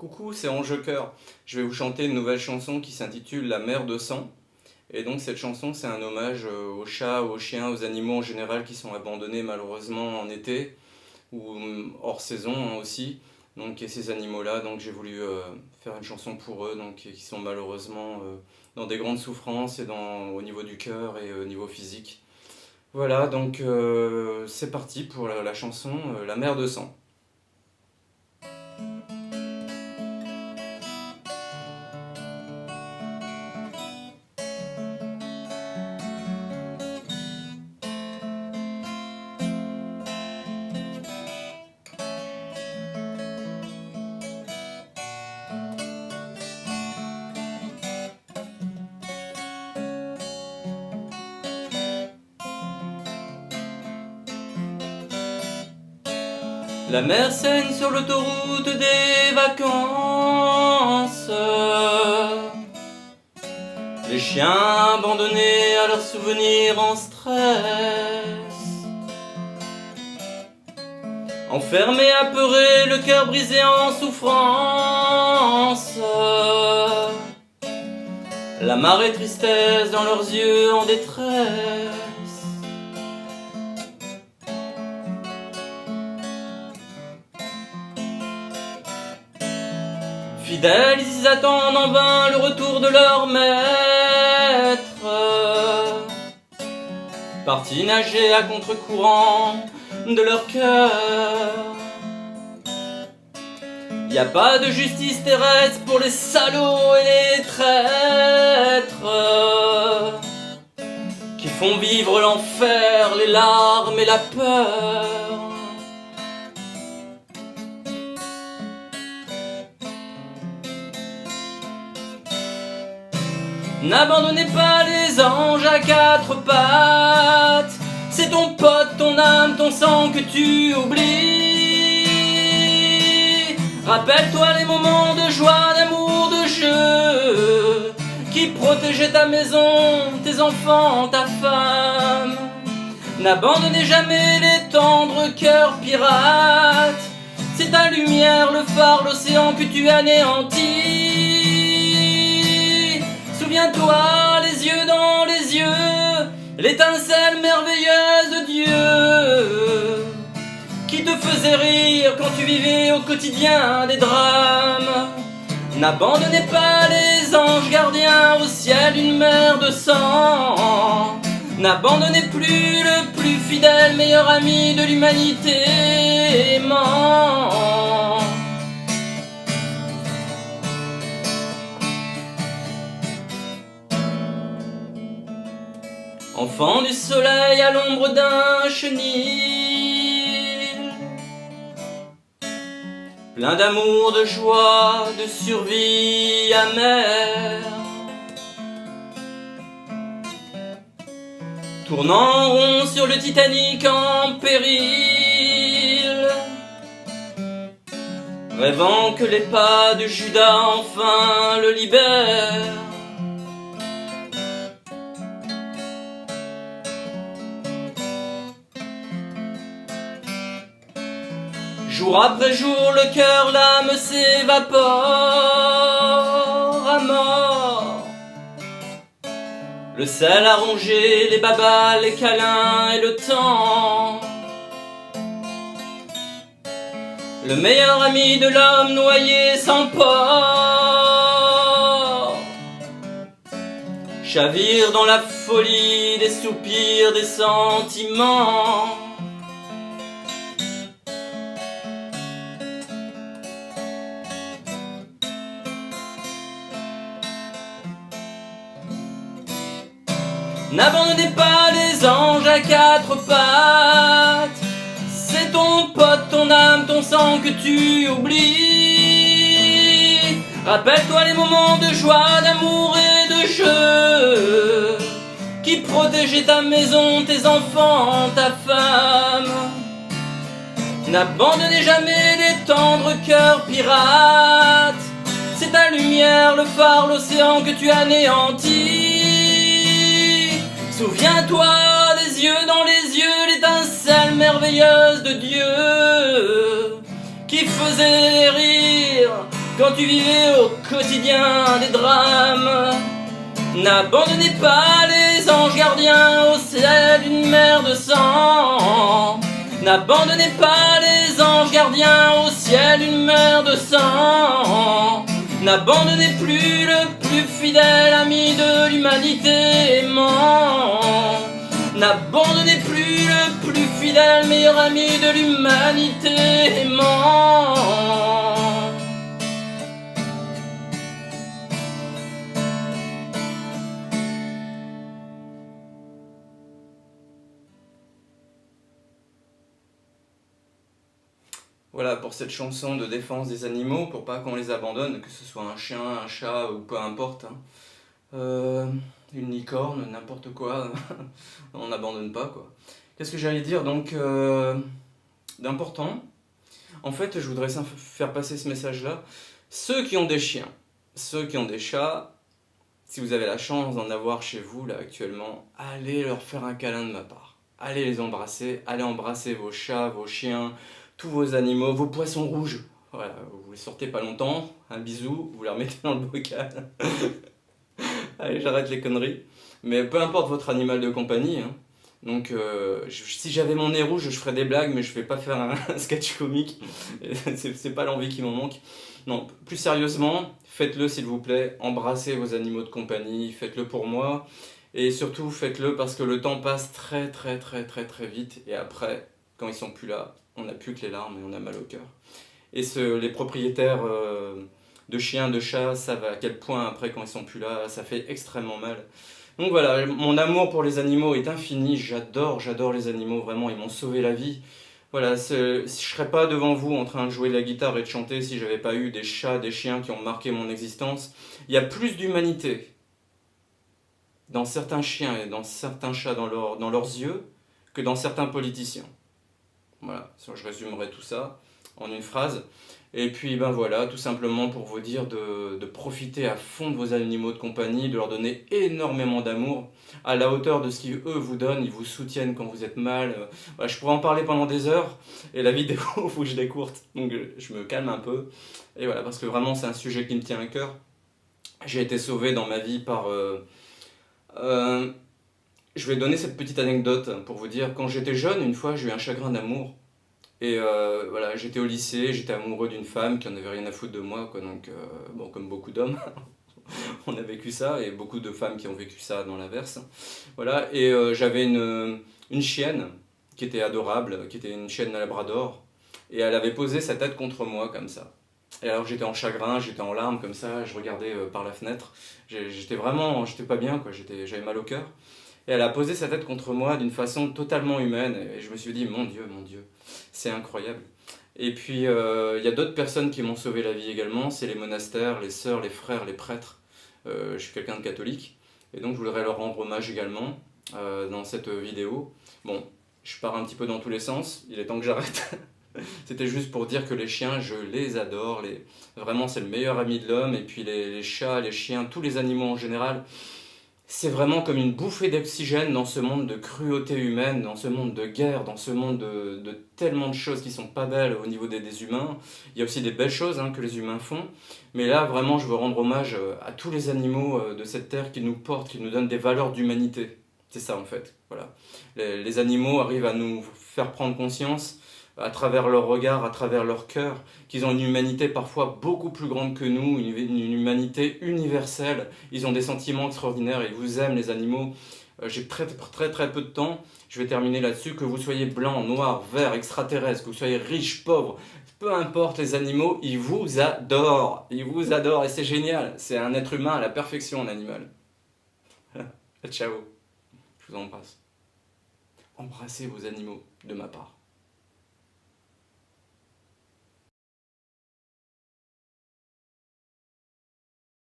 Coucou, c'est Ange Cœur. Je vais vous chanter une nouvelle chanson qui s'intitule La mer de sang. Et donc cette chanson, c'est un hommage aux chats, aux chiens, aux animaux en général qui sont abandonnés malheureusement en été ou hors saison aussi. Donc et ces animaux-là, donc j'ai voulu faire une chanson pour eux, donc qui sont malheureusement dans des grandes souffrances et au niveau du cœur et au niveau physique. Voilà, donc c'est parti pour la chanson La mer de sang. La mer saigne sur l'autoroute des vacances. Les chiens abandonnés à leurs souvenirs en stress. Enfermés, apeurés, le cœur brisé en souffrance. La marée tristesse dans leurs yeux en détresse. Fidèles, ils attendent en vain le retour de leur maître. Partis nager à contre-courant de leur cœur. Y a pas de justice terrestre pour les salauds et les traîtres qui font vivre l'enfer, les larmes et la peur. N'abandonnez pas les anges à quatre pattes. C'est ton pote, ton âme, ton sang que tu oublies. Rappelle-toi les moments de joie, d'amour, de jeu qui protégeaient ta maison, tes enfants, ta femme. N'abandonnez jamais les tendres cœurs pirates. C'est ta lumière, le phare, l'océan que tu anéantis. Souviens-toi, les yeux dans les yeux, l'étincelle merveilleuse de Dieu qui te faisait rire quand tu vivais au quotidien des drames. N'abandonnez pas les anges gardiens au ciel d'une mer de sang. N'abandonnez plus le plus fidèle meilleur ami de l'humanité aimant. Enfant du soleil à l'ombre d'un chenil, plein d'amour, de joie, de survie amère, tournant en rond sur le Titanic en péril, rêvant que les pas de Judas enfin le libèrent. Jour après jour, le cœur, l'âme s'évapore à mort. Le sel a rongé les babas, les câlins et le temps. Le meilleur ami de l'homme noyé sans port chavire dans la folie des soupirs, des sentiments. N'abandonnez pas les anges à quatre pattes. C'est ton pote, ton âme, ton sang que tu oublies. Rappelle-toi les moments de joie, d'amour et de jeu qui protégeaient ta maison, tes enfants, ta femme. N'abandonnez jamais les tendres cœurs pirates. C'est ta lumière, le phare, l'océan que tu anéantis. Souviens-toi, des yeux dans les yeux, l'étincelle merveilleuse de Dieu qui faisait rire quand tu vivais au quotidien des drames. N'abandonnez pas les anges gardiens au ciel d'une mer de sang. N'abandonnez pas les anges gardiens au ciel d'une mer de sang. N'abandonnez plus le plus fidèle ami de l'humanité aimant. N'abandonnez plus le plus fidèle meilleur ami de l'humanité aimant. Voilà pour cette chanson de défense des animaux, pour pas qu'on les abandonne, que ce soit un chien, un chat ou peu importe. Une licorne, n'importe quoi, on n'abandonne pas quoi. Qu'est-ce que j'allais dire donc d'important? En fait, je voudrais faire passer ce message-là. Ceux qui ont des chiens, ceux qui ont des chats, si vous avez la chance d'en avoir chez vous là actuellement, allez leur faire un câlin de ma part. Allez les embrasser, allez embrasser vos chats, vos chiens, tous vos animaux, vos poissons rouges. Voilà, vous les sortez pas longtemps, un bisou, vous les remettez dans le bocal. Allez, j'arrête les conneries. Mais peu importe votre animal de compagnie, hein. Donc, si j'avais mon nez rouge, je ferais des blagues, mais je vais pas faire un sketch comique. C'est pas l'envie qui m'en manque. Non, plus sérieusement, faites-le s'il vous plaît. Embrassez vos animaux de compagnie, faites-le pour moi. Et surtout, faites-le parce que le temps passe très très très très très vite. Et après, quand ils sont plus là, on n'a plus que les larmes et on a mal au cœur. Et les propriétaires de chiens, de chats savent à quel point après quand ils sont plus là, ça fait extrêmement mal. Donc voilà, mon amour pour les animaux est infini, j'adore les animaux, vraiment, ils m'ont sauvé la vie. Voilà, je serais pas devant vous en train de jouer de la guitare et de chanter si j'avais pas eu des chats, des chiens qui ont marqué mon existence. Il y a plus d'humanité dans certains chiens et dans certains chats dans leurs yeux que dans certains politiciens. Voilà, je résumerai tout ça en une phrase. Et puis ben voilà, tout simplement pour vous dire de profiter à fond de vos animaux de compagnie, de leur donner énormément d'amour, à la hauteur de ce qu'ils eux vous donnent, ils vous soutiennent quand vous êtes mal. Voilà, je pourrais en parler pendant des heures, et la vidéo, il faut que je décourte, donc je me calme un peu. Et voilà, parce que vraiment c'est un sujet qui me tient à cœur. J'ai été sauvé dans ma vie par... je vais donner cette petite anecdote pour vous dire, quand j'étais jeune, une fois j'ai eu un chagrin d'amour. Et voilà, j'étais au lycée, j'étais amoureux d'une femme qui en avait rien à foutre de moi, quoi. Donc, bon, comme beaucoup d'hommes, on a vécu ça, et beaucoup de femmes qui ont vécu ça dans l'inverse. Voilà, et j'avais une chienne qui était adorable, qui était une chienne labrador, et elle avait posé sa tête contre moi, comme ça. Et alors j'étais en chagrin, j'étais en larmes, comme ça, je regardais par la fenêtre. J'étais pas bien, quoi, j'avais mal au cœur. Et elle a posé sa tête contre moi d'une façon totalement humaine. Et je me suis dit, mon Dieu, c'est incroyable. Et puis, il y a d'autres personnes qui m'ont sauvé la vie également. C'est les monastères, les sœurs, les frères, les prêtres. Je suis quelqu'un de catholique. Et donc, je voudrais leur rendre hommage également dans cette vidéo. Bon, je pars un petit peu dans tous les sens. Il est temps que j'arrête. C'était juste pour dire que les chiens, je les adore. Vraiment, c'est le meilleur ami de l'homme. Et puis, les chats, les chiens, tous les animaux en général. C'est vraiment comme une bouffée d'oxygène dans ce monde de cruauté humaine, dans ce monde de guerre, dans ce monde de tellement de choses qui sont pas belles au niveau des humains. Il y a aussi des belles choses que les humains font. Mais là, vraiment, je veux rendre hommage à tous les animaux de cette terre qui nous portent, qui nous donnent des valeurs d'humanité. C'est ça en fait. Voilà. Les animaux arrivent à nous faire prendre conscience à travers leur regard, à travers leur cœur, qu'ils ont une humanité parfois beaucoup plus grande que nous, une humanité universelle. Ils ont des sentiments extraordinaires, ils vous aiment les animaux. J'ai très peu de temps, je vais terminer là-dessus. Que vous soyez blanc, noir, vert, extraterrestre, que vous soyez riche, pauvre, peu importe les animaux, ils vous adorent. Ils vous adorent et c'est génial. C'est un être humain à la perfection, un animal. Ciao, je vous embrasse. Embrassez vos animaux de ma part.